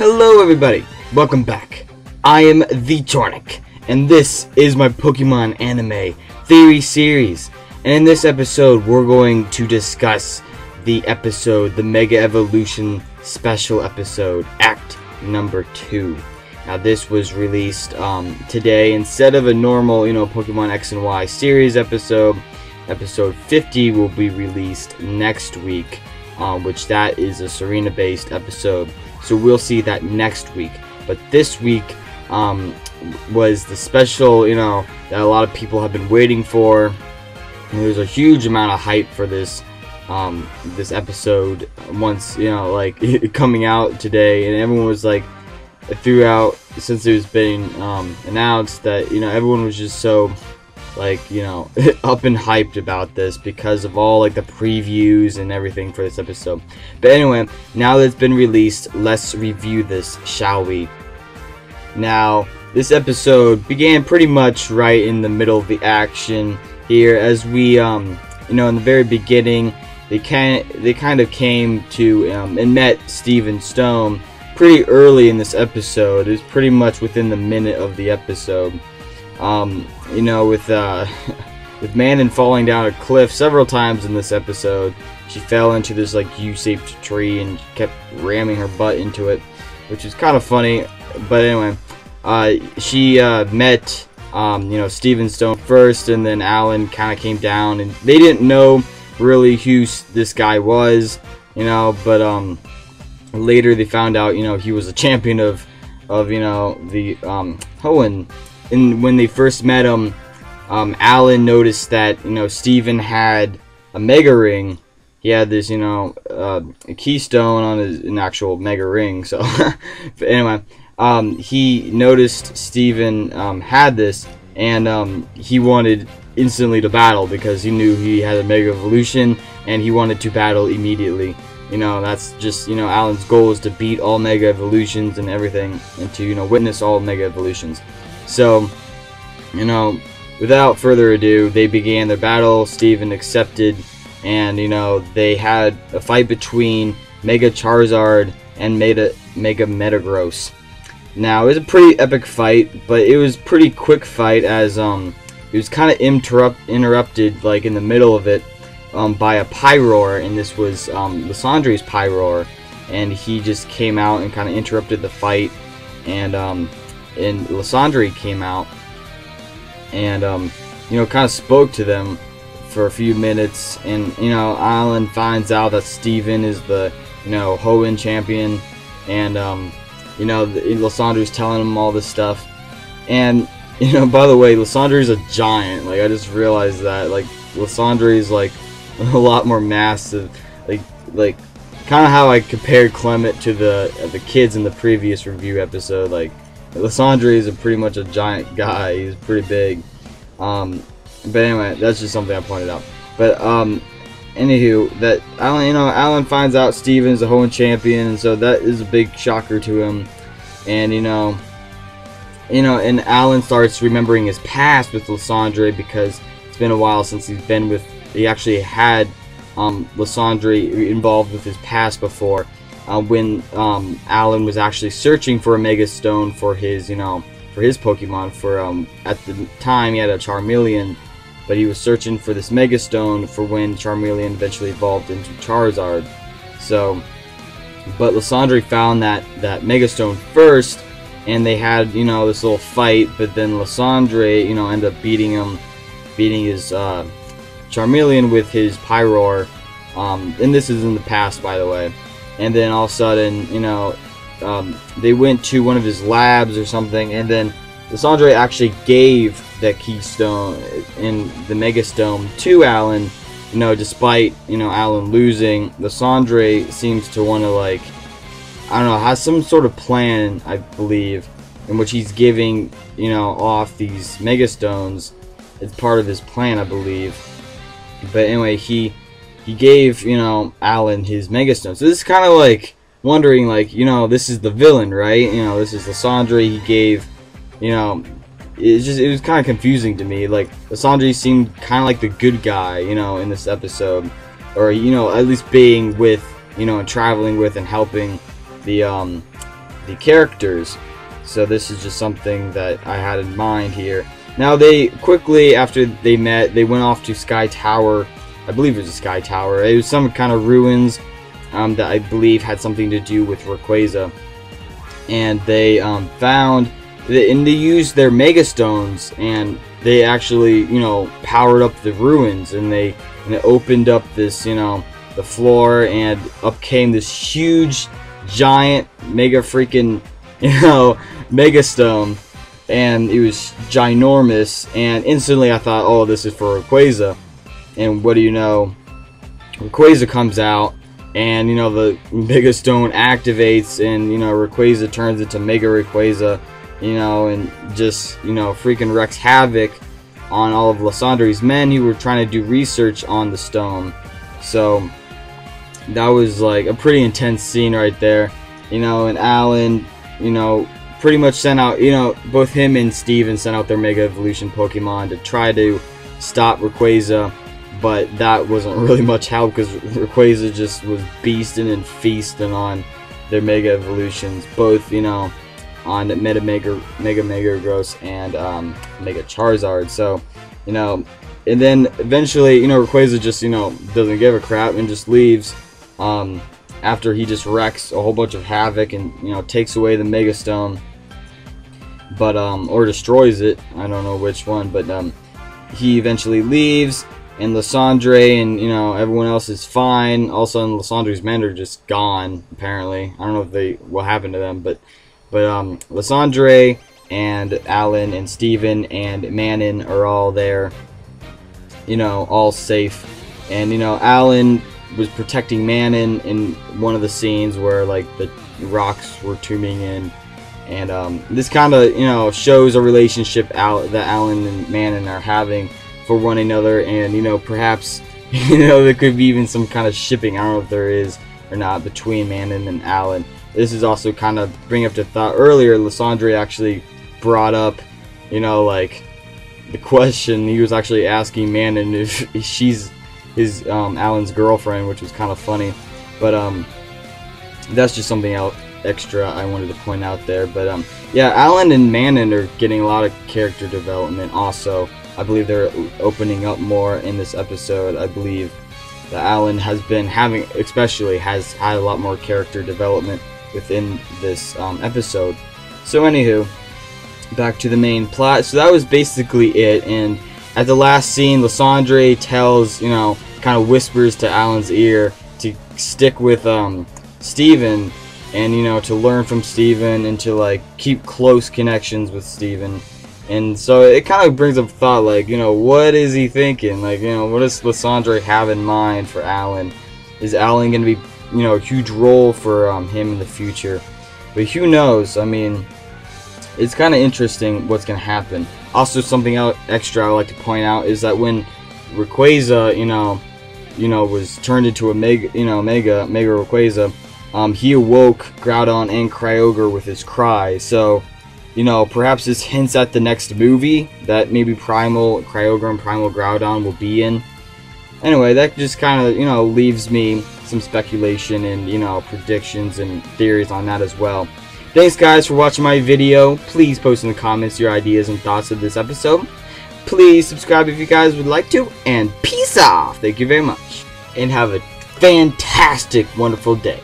Hello everybody, welcome back. I am TheChornick, and this is my Pokemon anime theory series. And in this episode, we're going to discuss the Mega Evolution special episode, Act number 2. Now this was released today. Instead of a normal, Pokemon X and Y series episode 50 will be released next week, which that is a Serena-based episode. So we'll see that next week. But this week was the special, that a lot of people have been waiting for. And there's a huge amount of hype for this this episode once, coming out today, and everyone was like, throughout, since it was been announced, that everyone was just so up and hyped about this because of all the previews and everything for this episode. But anyway, now that it's been released, let's review this, shall we? Now, this episode began pretty much right in the middle of the action here, as we in the very beginning they kind of came to and met Steven Stone pretty early in this episode. It was pretty much within the minute of the episode. With Manon falling down a cliff several times in this episode. She fell into this U-shaped tree and kept ramming her butt into it, which is kind of funny. But anyway, she met Steven Stone first, and then Alan kind of came down, and they didn't know really who this guy was, but later they found out he was a champion of the Hoenn. And when they first met him, Alan noticed that Steven had a Mega Ring. He had this a keystone on an actual Mega Ring. So but anyway, he noticed Steven had this, and he wanted instantly to battle because he knew he had a Mega Evolution, and he wanted to battle immediately. That's just Alan's goal is to beat all Mega Evolutions and everything, and to witness all Mega Evolutions. So, without further ado, they began their battle. Steven accepted, and they had a fight between Mega Charizard and Mega Metagross. Now, it was a pretty epic fight, but it was a pretty quick fight, as it was kind of interrupted in the middle of it by a Pyroar, and this was Lysandre's Pyroar, and he just came out and kind of interrupted the fight, and Lysandre came out and kind of spoke to them for a few minutes, and Alan finds out that Steven is the Hoenn champion, and Lysandre's telling him all this stuff. And by the way, Lysandre is a giant. I just realized that Lysandre is a lot more massive, kind of how I compared Clement to the kids in the previous review episode. Lysandre is pretty much a giant guy. He's pretty big. But anyway, that's just something I pointed out. But anywho, that Alan finds out Steven's a Hoenn champion, and so that is a big shocker to him. And and Alan starts remembering his past with Lysandre, because it's been a while since he actually had Lysandre involved with his past before. When Alan was actually searching for a Mega Stone for his, for his Pokemon. At the time he had a Charmeleon, but he was searching for this Mega Stone for when Charmeleon eventually evolved into Charizard. So, but Lysandre found that Mega Stone first, and they had this little fight. But then Lysandre ended up beating his Charmeleon with his Pyroar. And this is in the past, by the way. And then all of a sudden, they went to one of his labs or something, and then Lysandre actually gave that keystone in the Mega Stone to Alan. Despite Alan losing, Lysandre seems to want to I don't know, has some sort of plan, I believe, in which he's giving off these Mega Stones. It's part of his plan, I believe. But anyway, he gave, Alan his Mega Stone. So this is kind of wondering, this is the villain, right? This is Lysandre. He gave, it was kind of confusing to me. Lysandre seemed kind of like the good guy, in this episode. Or, at least being with, and traveling with and helping the the characters. So this is just something that I had in mind here. Now they quickly, after they met, they went off to Sky Tower. I believe it was a Sky Tower. It was some kind of ruins that I believe had something to do with Rayquaza. And they found, and they used their Mega Stones, and they actually, you know, powered up the ruins, and they opened up this, you know, the floor, and up came this huge, giant, mega freaking, you know, Mega Stone, and it was ginormous, and instantly I thought, oh, this is for Rayquaza. And what do you know, Rayquaza comes out, and you know, the Mega Stone activates, and you know, Rayquaza turns into Mega Rayquaza, you know, and just, you know, freaking wrecks havoc on all of Lysandre's men who were trying to do research on the stone. So that was like a pretty intense scene right there, you know. And Alan, you know, pretty much sent out, you know, both him and Steven sent out their Mega Evolution Pokemon to try to stop Rayquaza, but that wasn't really much help because Rayquaza just was beasting and feasting on their Mega Evolutions, both, you know, on Mega Gross and Mega Charizard. So, you know, and then eventually, you know, Rayquaza just, you know, doesn't give a crap and just leaves after he just wrecks a whole bunch of havoc and, you know, takes away the Mega Stone, but or destroys it. I don't know which one, but he eventually leaves, and Lysandre and, you know, everyone else is fine. Also, Lysandre's men are just gone, apparently. I don't know if what happened to them, but Lysandre and Alan and Steven and Manon are all there, you know, all safe. And, you know, Alan was protecting Manon in one of the scenes where, like, the rocks were tuning in. And this kind of, you know, shows a relationship that Alan and Manon are having for one another. And, you know, perhaps, you know, there could be even some kind of shipping, I don't know if there is or not, between Manon and Alan. This is also kind of bring up to thought earlier, Lysandre actually brought up, you know, like, the question, he was actually asking Manon if she's his Alan's girlfriend, which was kind of funny. But that's just something else extra I wanted to point out there. But yeah, Alan and Manon are getting a lot of character development also. I believe they're opening up more in this episode. I believe that Alan has been having, especially has had a lot more character development within this episode. So anywho, back to the main plot. So that was basically it. And at the last scene, Lysandre tells, you know, kind of whispers to Alan's ear to stick with Steven, and, you know, to learn from Steven and to, like, keep close connections with Steven. And so it kind of brings up thought, like, you know, what is he thinking? Like, you know, what does Lysandre have in mind for Alan? Is Alan going to be, you know, a huge role for him in the future? But who knows? I mean, it's kind of interesting what's going to happen. Also, something else extra I would like to point out is that when Rayquaza, you know, was turned into a Mega Rayquaza, he awoke Groudon and Kyogre with his cry. So, you know, perhaps this hints at the next movie that maybe Primal Kyogre and Primal Groudon will be in. Anyway, that just kind of, you know, leaves me some speculation and, you know, predictions and theories on that as well. Thanks, guys, for watching my video. Please post in the comments your ideas and thoughts of this episode. Please subscribe if you guys would like to, and peace off. Thank you very much, and have a fantastic, wonderful day.